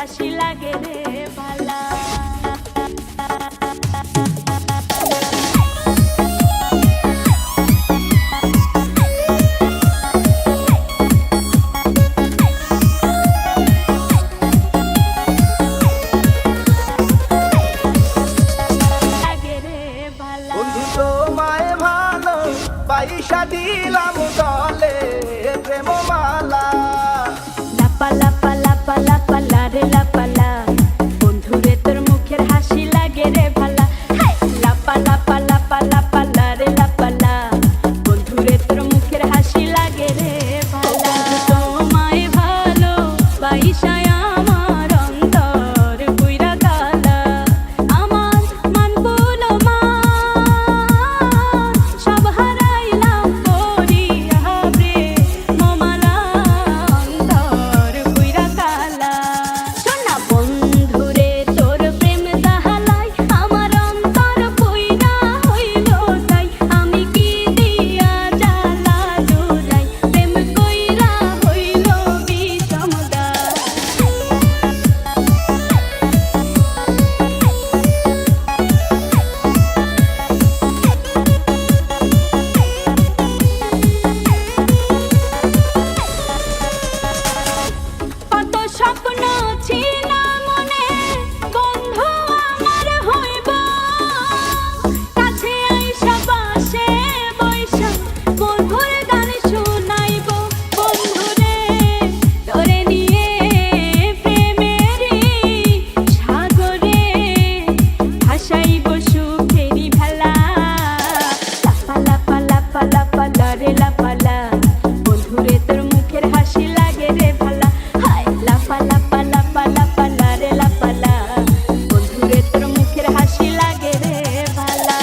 হাসি লাগে রে ভালা। পয়সা দিলাম দলে প্রেম মালা লাপা লাপা লাপা লাপা লারে লাপালা বন্ধুরে তোর মুখের হাসি লাগে রে ভালা। লাপা লাপা লাপা লাপা লারে লাপালা বন্ধুরে তোর মুখের হাসি লাগে রে ভালা। তোমায় ভালো পয়সা আমার অন্তর পুইরা গালা আমার মান বলো মা সব হারাইলাম করিয়া প্রেম মালা অন্তর পুইরা গালা। সোনা বন্ধুরে তোর প্রেম জাহালাই আমার অন্তর পুইরা হইল তাই আমি কি দিয়া জ্বালা জুড়াই প্রেম কইরা হইল বিষমদায়। কত স্বপ্ন ছিল মনে বন্ধু আমার হইব কাছে আইসা পাশে বইসা বন্ধুর গান শুনাইব। বন্ধুরে তোরে নিয়ে প্রেমেরই সাগরে ভাসাইব সুখেরই ভেলা। লাপা লাপা লাপা লাপা লারে লাপালা বন্ধুরে তোর মুখের হাসি লাগে রে ভালা। লাপা লাপা লাপা লাপা লারে লাপালা বন্ধুরে তোর মুখের হাসি লাগে রে ভালা।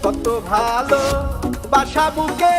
কত ভালো বাসা বুকে